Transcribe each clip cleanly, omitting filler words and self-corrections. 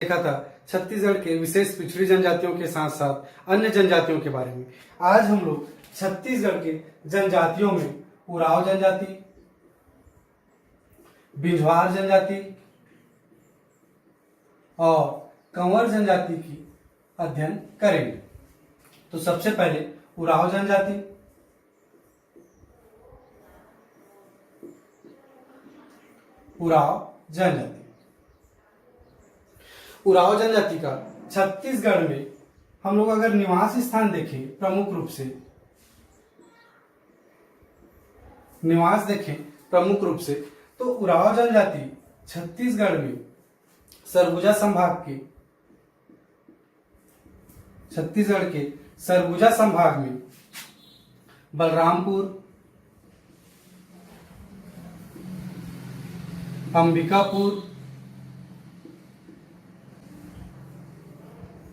देखा था छत्तीसगढ़ के विशेष पिछड़ी जनजातियों के साथ साथ अन्य जनजातियों के बारे में। आज हम लोग छत्तीसगढ़ के जनजातियों में उरांव जनजाति, बिंझवार जनजाति और कंवर जनजाति की अध्ययन करेंगे। तो सबसे पहले उरांव जनजाति। उरांव जनजाति उरांव जनजाति का छत्तीसगढ़ में हम लोग अगर निवास स्थान देखें, प्रमुख रूप से निवास देखें प्रमुख रूप से, तो उरांव जनजाति छत्तीसगढ़ में सरगुजा संभाग के छत्तीसगढ़ के सरगुजा संभाग में बलरामपुर, अंबिकापुर,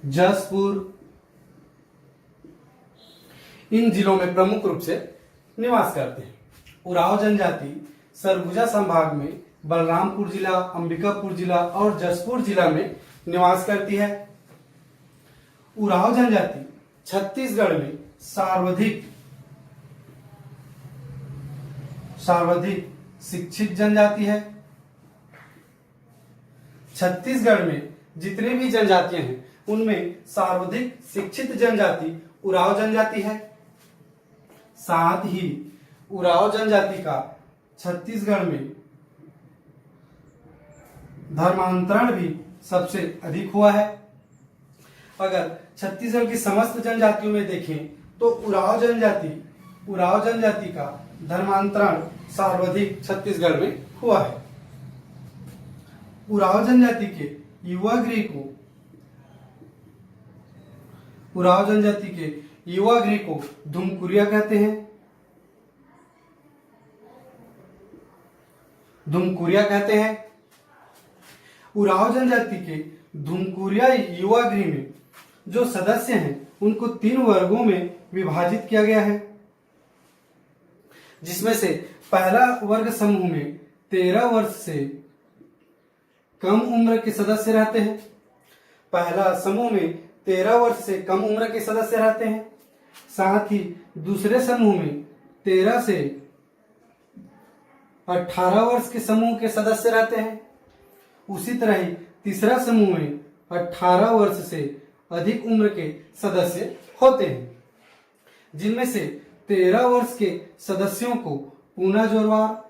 जसपुर, इन जिलों में प्रमुख रूप से निवास करते हैं। उरांव जनजाति सरगुजा संभाग में बलरामपुर जिला, अंबिकापुर जिला और जसपुर जिला में निवास करती है। उरांव जनजाति छत्तीसगढ़ में सर्वाधिक शिक्षित जनजाति है। छत्तीसगढ़ में जितने भी जनजातियां हैं उनमें सर्वाधिक शिक्षित जनजाति उरांव जनजाति है। साथ ही उरांव जनजाति का छत्तीसगढ़ में धर्मांतरण भी सबसे अधिक हुआ है। अगर छत्तीसगढ़ की समस्त जनजातियों में देखें तो उरांव जनजाति का धर्मांतरण सर्वाधिक छत्तीसगढ़ में हुआ है। उरांव जनजाति के युवा गृह को धुमकुरिया कहते हैं। उरांव जनजाति के धुमकुरिया युवा गृह में जो सदस्य हैं उनको 3 वर्गों में विभाजित किया गया है, जिसमें से पहला वर्ग समूह में 13 वर्ष से कम उम्र के सदस्य रहते हैं। पहला समूह में 13 वर्ष से कम उम्र के सदस्य रहते हैं। साथ ही दूसरे समूह में 13 से 18 वर्ष के समूह के सदस्य रहते हैं। उसी तरह ही तीसरा समूह में 18 वर्ष से अधिक उम्र के सदस्य होते हैं, जिनमें से 13 वर्ष के सदस्यों को पूना जोरवार,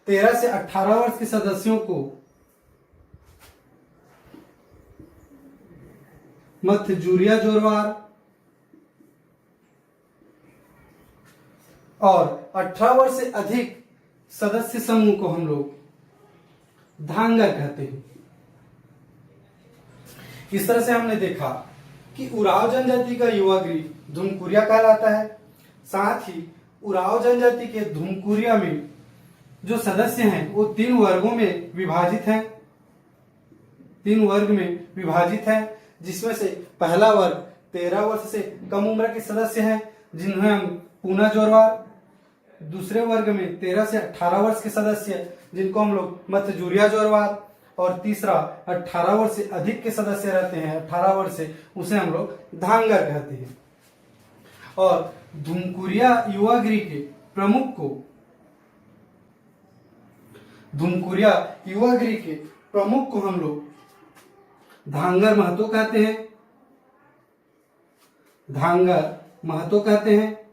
13 से 18 वर्ष के सदस्यों को मथजुरिया जोरवार और 18 वर्ष से अधिक सदस्य समूह को हम लोग धांगर कहते हैं। इस तरह से हमने देखा कि उरांव जनजाति का युवा गृह धुमकुरिया कहलाता है। साथ ही उरांव जनजाति के धुमकुरिया में जो सदस्य हैं वो 3 वर्गों में विभाजित है, जिसमें से पहला वर्ग 13 वर्ष से कम उम्र के सदस्य हैं, जिन्हें हम पूना जोरवार। दूसरे वर्ग में 13 से 18 वर्ष के सदस्य, जिनको हम लोग मथजुरिया जोरवार। और तीसरा 18 वर्ष से अधिक के सदस्य रहते हैं, 18 वर्ष से, उसे हम लोग धांगर कहते हैं। और धुमकुरिया युवा गृह के प्रमुख को हम लोग धांगर महतो कहते हैं।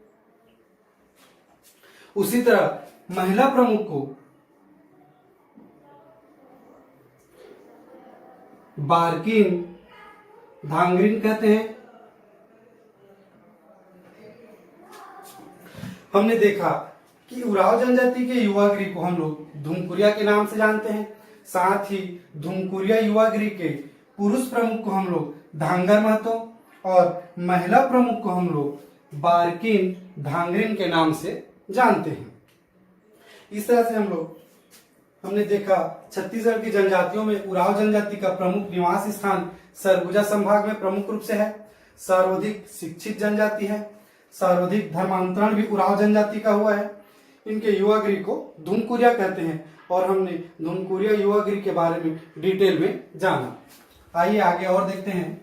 उसी तरह महिला प्रमुख को बारकिन धांगरिन कहते हैं। हमने देखा कि उरांव जनजाति के युवा गृह को हम लोग धुमकुरिया के नाम से जानते हैं। साथ ही धुमकुरिया युवा गृह के पुरुष प्रमुख को हम लोग धांगर महतो और महिला प्रमुख को हम लोग बारकिन धांगरिन के नाम से जानते हैं। इस तरह से हमने देखा छत्तीसगढ़ की जनजातियों में उरांव जनजाति का प्रमुख निवास स्थान सरगुजा संभाग में प्रमुख रूप से है। सर्वाधिक शिक्षित जनजाति है। सर्वाधिक धर्मांतरण भी उरांव जनजाति का हुआ है। इनके युवागिरी को धुमकुरिया कहते हैं और हमने धुमकुरिया युवागिरी के बारे में डिटेल में जाना। आइए आगे और देखते हैं।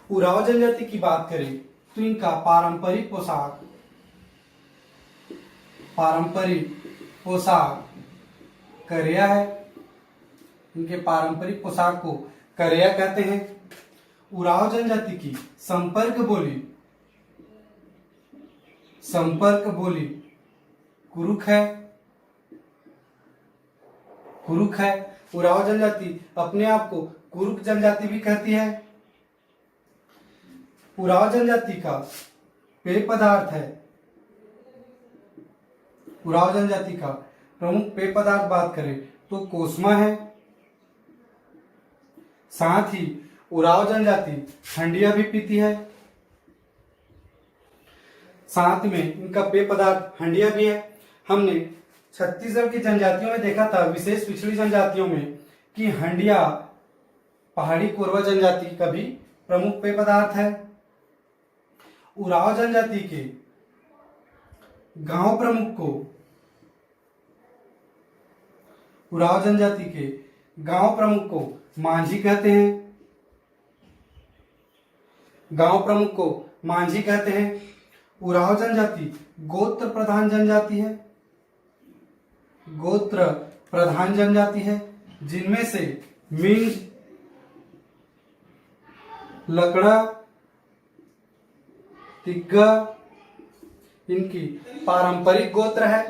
उराव जनजाति की बात करें तो इनका पारंपरिक पोशाक करिया है। इनके पारंपरिक पोशाक को करिया कहते हैं। उराव जनजाति की संपर्क बोली कुरुख है। उराव जनजाति अपने आप को कुरुक जनजाति भी कहती है। उराव जनजाति का पेय पदार्थ है। उराव जनजाति का प्रमुख पेय पदार्थ बात करें तो कोसमा है। साथ ही उराव जनजाति हंडिया भी पीती है। साथ में इनका पेय पदार्थ हंडिया भी है। हमने छत्तीसगढ़ की जनजातियों में देखा था, विशेष पिछड़ी जनजातियों में, कि हंडिया पहाड़ी कोरवा जनजाति का भी प्रमुख पेय पदार्थ है। उराव जनजाति के गांव प्रमुख को मांझी कहते हैं। उराव जनजाति गोत्र प्रधान जनजाति है जिनमें से मिंज, लकड़ा, तिग्गा इनकी पारंपरिक गोत्र है।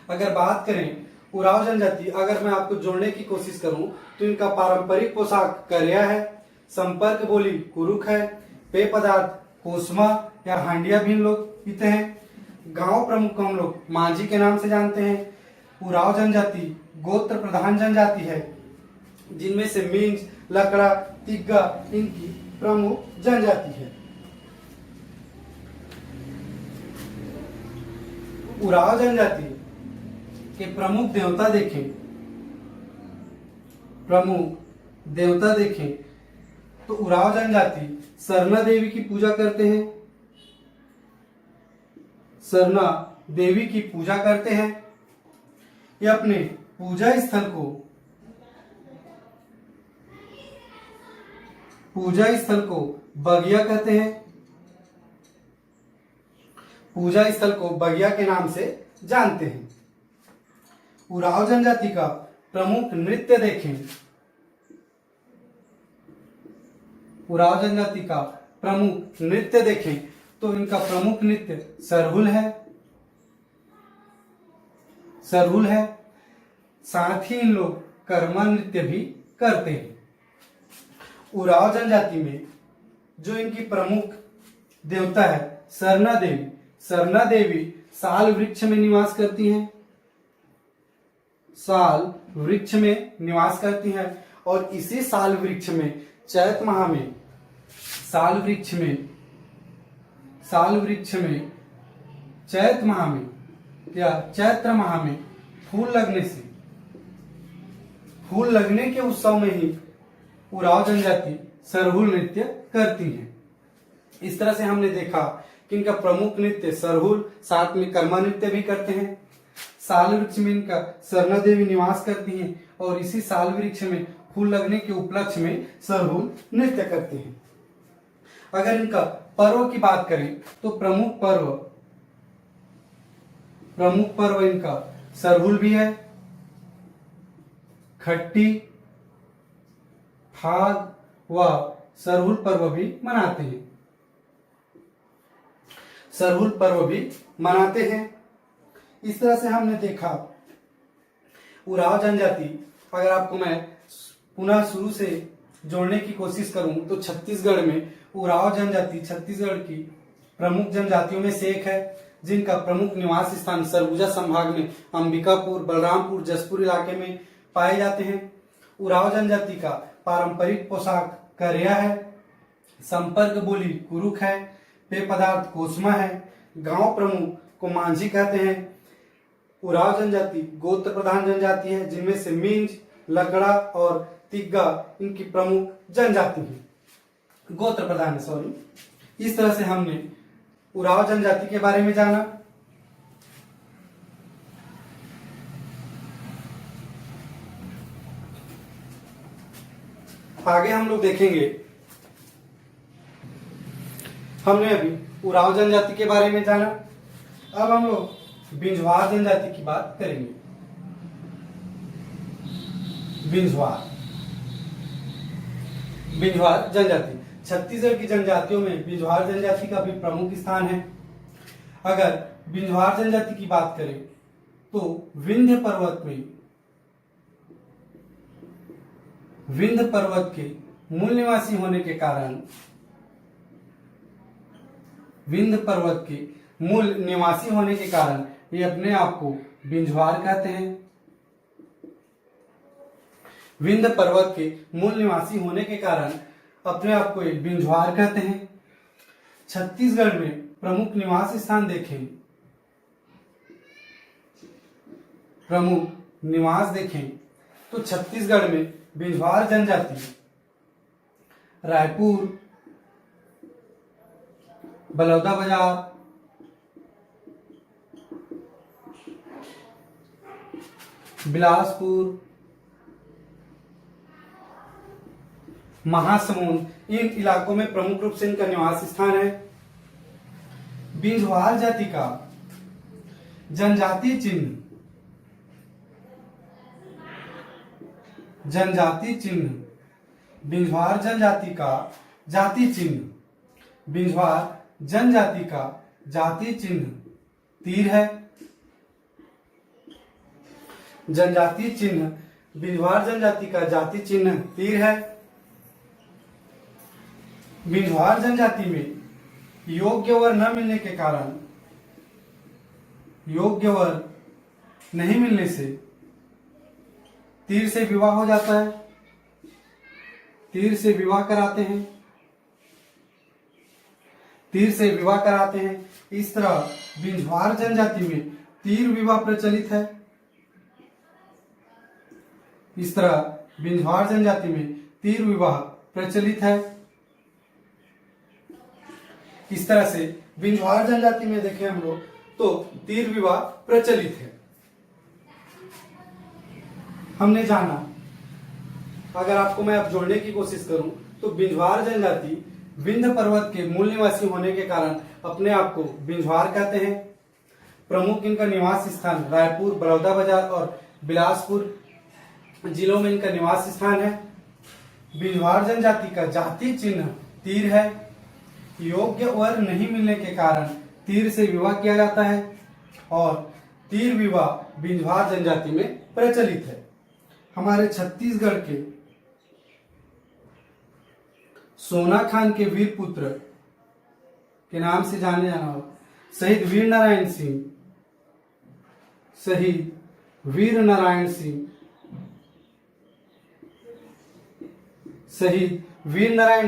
अगर बात करें उराव जनजाति, अगर मैं आपको जोड़ने की कोशिश करूं तो इनका पारंपरिक पोशाक करिया है, संपर्क बोली कुरुक है, पेय पदार्थ कोसमा या हांडिया भी लोग पीते हैं। गांव प्रमुख को हम लोग मांझी के नाम से जानते हैं। उराव जनजाति गोत्र प्रधान जनजाति है जिनमें से मिंज, लकड़ा, तिग्गा इनकी प्रमुख जनजाति है। उराव जनजाति के प्रमुख देवता देखें तो उराव जनजाति सरना देवी की पूजा करते हैं। ये अपने पूजा स्थल को बगिया कहते हैं। पूजा स्थल को बगिया के नाम से जानते हैं। उराव जनजाति का प्रमुख नृत्य देखें तो इनका प्रमुख नृत्य सरहुल है। साथ ही इन लोग कर्मा नृत्य भी करते हैं। उराव जनजाति में जो इनकी प्रमुख देवता है सरना देवी साल वृक्ष में निवास करती हैं और इसी साल वृक्ष में चैत्र माह में फूल लगने के उत्सव में ही उराव जनजाति सरहुल नृत्य करती है। इस तरह से हमने देखा कि इनका प्रमुख नृत्य सरहुल, साथ में कर्मा नृत्य भी करते हैं। साल वृक्ष में इनका सरना देवी निवास करती हैं और इसी साल वृक्ष में फूल लगने के उपलक्ष्य में सरहुल नृत्य करते हैं। अगर इनका पर्व की बात करें तो प्रमुख पर्व इनका सरहुल भी है, खट्टी, फाग व सरहुल पर्व भी मनाते हैं। इस तरह से हमने देखा उराव जनजाति। अगर आपको मैं पुनः शुरू से जोड़ने की कोशिश करूं तो छत्तीसगढ़ में उराव जनजाति छत्तीसगढ़ की प्रमुख जनजातियों में से एक है, जिनका प्रमुख निवास स्थान सरगुजा संभाग में अंबिकापुर, बलरामपुर, जसपुर इलाके में पाए जाते हैं। उराव जनजाति का पारंपरिक पोशाक करिया है, संपर्क बोली कुरुक है, पेय पदार्थ कोसमा है, गांव प्रमुख को मांझी कहते हैं। उराव जनजाति गोत्र प्रधान जनजाति है जिनमें से मिंज, लकड़ा और तिग्गा इनकी प्रमुख जनजाति है, गोत्र प्रधान इस तरह से हमने उराव जनजाति के बारे में जाना। आगे हम लोग देखेंगे, हमने अभी उराव जनजाति के बारे में जाना, अब हम लोग बिंझवार जनजाति की बात करेंगे। बिंझवार जनजाति छत्तीसगढ़ की जनजातियों में बिंझवार जनजाति का भी प्रमुख स्थान है। अगर बिंझवार जनजाति की बात करें तो विंध्य पर्वत के मूल निवासी होने के कारण ये अपने आप को बिंझवार कहते हैं। विंध्य पर्वत के मूल निवासी होने के कारण अपने आप को एक बिंझवार कहते हैं। छत्तीसगढ़ में प्रमुख निवास स्थान देखें, तो छत्तीसगढ़ में बिंझवार जनजाति रायपुर, बलौदाबाजार, बिलासपुर, महासमुंद, इन इलाकों में प्रमुख रूप से इनका निवास स्थान है। बिंझवार जाति का जनजाति चिन्ह बिंझवार जनजाति का जाति चिन्ह तीर है। जनजाति चिन्ह बिंझवार जनजाति का जाति चिन्ह तीर है। बिंझवार जनजाति में योग्य वर नहीं मिलने से तीर से विवाह हो जाता है, तीर से विवाह कराते हैं। इस तरह बिंझवार जनजाति में तीर विवाह प्रचलित है। इस तरह से बिंझवार जनजाति में देखें हम लोग तो तीर विवाह प्रचलित है। हमने जाना, अगर आपको मैं अब जोड़ने की कोशिश करूं तो बिंझवार जनजाति विंध्य पर्वत के मूल निवासी होने के कारण अपने आप को बिंझवार कहते हैं। प्रमुख इनका निवास स्थान रायपुर, बलौदाबाजार और बिलासपुर जिलों में इनका निवास स्थान है। बिंझवार जनजाति का जाति चिन्ह तीर है। योग्य वर नहीं मिलने के कारण तीर से विवाह किया जाता है और तीर विवाह बिंझवार जनजाति में प्रचलित है। हमारे छत्तीसगढ़ के सोना खान के वीर पुत्र के नाम से जाने जाना हो शहीद वीर नारायण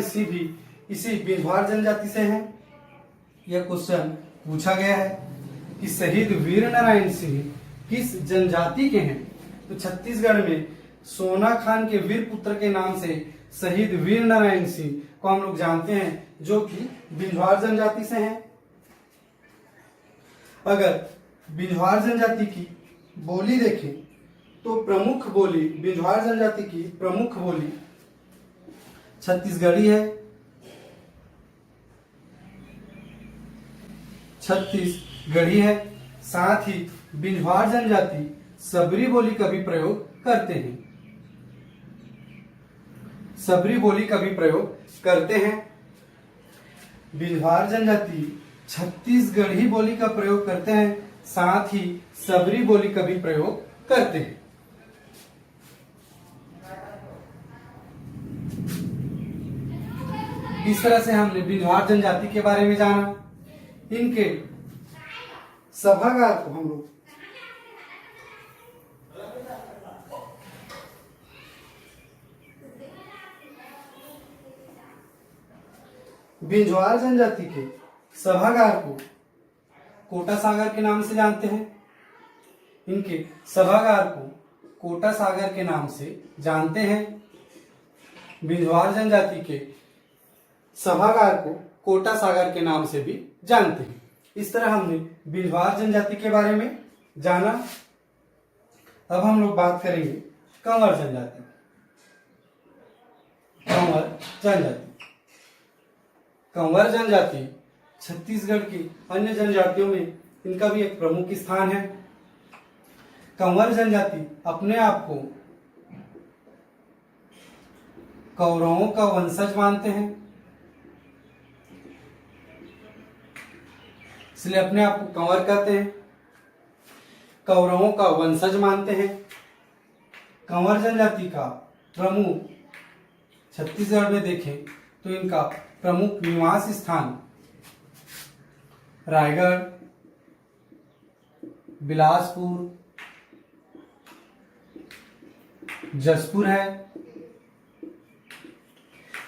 सिंह भी इसी बिंझवार जनजाति से हैं। यह क्वेश्चन पूछा गया है कि शहीद वीर नारायण सिंह किस जनजाति के हैं, तो छत्तीसगढ़ में सोना खान के वीर पुत्र के नाम से शहीद वीर नारायण सिंह को हम लोग जानते हैं, जो कि बिंझवार जनजाति से हैं। अगर बिंझवार जनजाति की बोली देखें तो प्रमुख बोली बिंझवार जनजाति की प्रमुख बोली छत्तीसगढ़ी है। साथ ही बिंझवार जनजाति सबरी बोली का भी प्रयोग करते हैं। बिंझवार जनजाति छत्तीसगढ़ी बोली का प्रयोग करते हैं, साथ ही सबरी बोली का भी प्रयोग करते हैं। इस तरह से हमने बिंझवार जनजाति के बारे में जाना। इनके सभागार को हम लोग बिंझवार जनजाति के सभागार को कोटा सागर के नाम से जानते हैं। इनके सभागार को कोटा सागर के नाम से जानते हैं। बिंझवार जनजाति के सभागार को कोटा सागर के नाम से भी जानते हैं। इस तरह हमने बिलवार जनजाति के बारे में जाना। अब हम लोग बात करेंगे कंवर जनजाति। कंवर जनजाति, कंवर जनजाति छत्तीसगढ़ की अन्य जनजातियों में इनका भी एक प्रमुख स्थान है। कंवर जनजाति अपने आप को कौरवों का वंशज मानते हैं, इसलिए अपने आप को कंवर कहते हैं। कौरवों का वंशज मानते हैं। कंवर जनजाति का प्रमुख छत्तीसगढ़ में देखें तो इनका प्रमुख निवास स्थान रायगढ़, बिलासपुर, जसपुर है।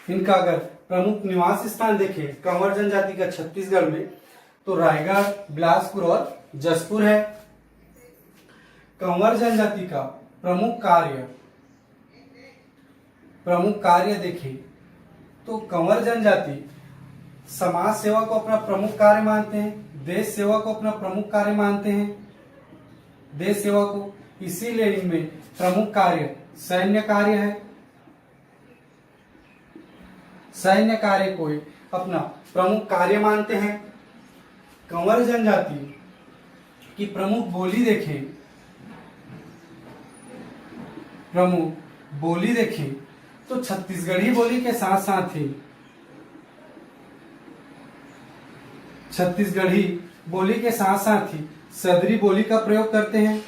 इनका अगर प्रमुख निवास स्थान देखें कंवर जनजाति का छत्तीसगढ़ में तो रायगढ़, बिलासपुर और जसपुर है। कंवर जनजाति का प्रमुख कार्य देखें तो कंवर जनजाति समाज सेवा को अपना प्रमुख कार्य मानते हैं, देश सेवा को अपना प्रमुख कार्य मानते हैं, देश सेवा को, इसीलिए इनमें प्रमुख कार्य सैन्य कार्य है। सैन्य कार्य को अपना प्रमुख कार्य मानते हैं। कंवर जनजाति की प्रमुख बोली देखें, प्रमुख बोली देखें तो छत्तीसगढ़ी बोली के साथ साथ ही छत्तीसगढ़ी बोली के साथ साथ ही सदरी बोली का प्रयोग करते हैं।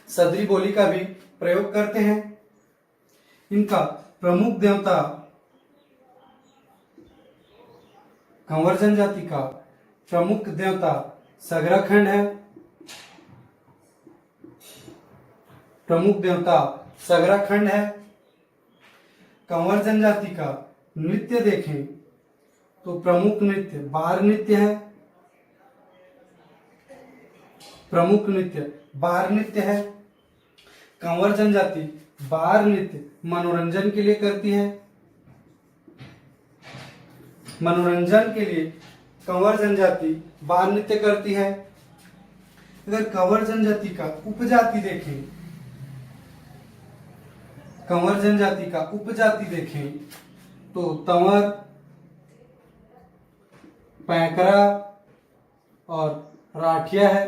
सदरी बोली का भी प्रयोग करते हैं। इनका प्रमुख देवता कंवर जनजाति का प्रमुख देवता सगराखंड है। प्रमुख देवता सगराखंड है। कंवर जनजाति का नृत्य देखें तो प्रमुख नृत्य बार नृत्य है। प्रमुख नृत्य बार नृत्य है। कंवर जनजाति बार नृत्य मनोरंजन के लिए करती है। मनोरंजन के लिए कंवर जनजाति बार नृत्य करती है। अगर कंवर जनजाति का उपजाति देखें, कंवर जनजाति का उपजाति देखें तो तंवर, पैकरा और राठिया है।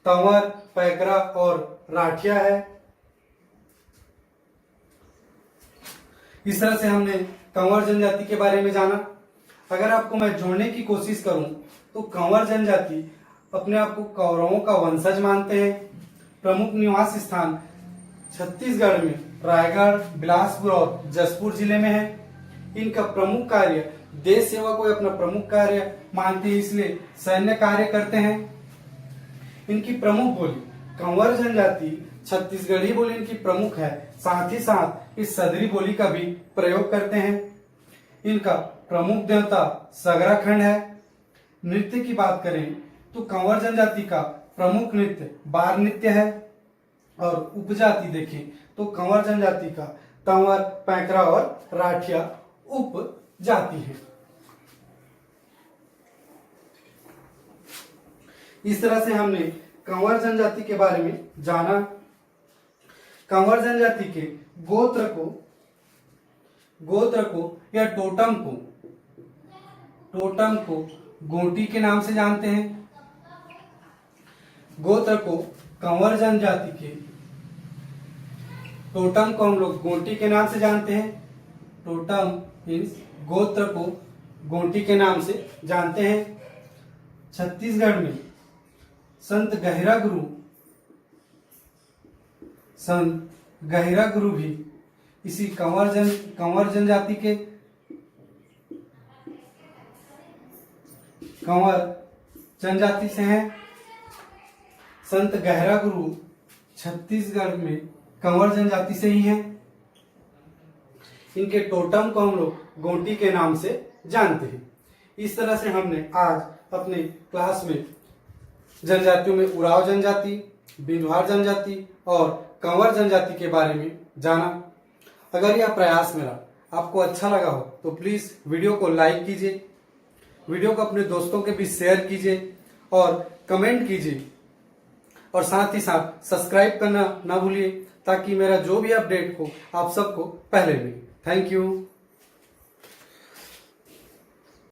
तंवर, पैकरा और राठिया है। इस तरह से हमने कंवर जनजाति के बारे में जाना। अगर आपको मैं जोड़ने की कोशिश करूं तो कंवर जनजाति अपने आप को कौरवों का वंशज मानते हैं। प्रमुख निवास स्थान छत्तीसगढ़ में रायगढ़, बिलासपुर और जसपुर जिले में है। इनका प्रमुख कार्य देश सेवा को अपना प्रमुख कार्य मानते हैं, इसलिए सैन्य कार्य करते हैं। इनकी प्रमुख बोली कंवर जनजाति छत्तीसगढ़ी बोली इनकी प्रमुख है, साथ ही साथ इस सदरी बोली का भी प्रयोग करते हैं। इनका प्रमुख देवता सगराखंड है। नृत्य की बात करें तो कंवर जनजाति का प्रमुख नृत्य बार नृत्य है और उपजाति देखें तो कंवर जनजाति का तंवर, पैकरा और राठिया उपजाति है। इस तरह से हमने कंवर जनजाति के बारे में जाना। कंवर जनजाति के गोत्र को या टोटम को गोटी के नाम से जानते हैं। गोत्र को कंवर जनजाति के टोटम को हम लोग गोटी के नाम से जानते हैं। टोटम मीन्स गोत्र को गोटी के नाम से जानते हैं। छत्तीसगढ़ में संत गहिरा गुरु भी इसी कंवर जनजाति के कंवर जनजाति से हैं। संत गहरा गुरु छत्तीसगढ़ में कंवर जनजाति से ही हैं। इनके टोटम को हम लोग गोटी के नाम से जानते हैं। इस तरह से हमने आज अपने क्लास में जनजातियों में उराव जनजाति, बिंदवार जनजाति और कंवर जनजाति के बारे में जाना। अगर यह प्रयास मेरा आपको अच्छा लगा हो तो प्लीज वीडियो को लाइक कीजिए, वीडियो को अपने दोस्तों के बीच शेयर कीजिए और कमेंट कीजिए और साथ ही साथ सब्सक्राइब करना ना भूलिए ताकि मेरा जो भी अपडेट हो आप सबको पहले मिले। Thank you.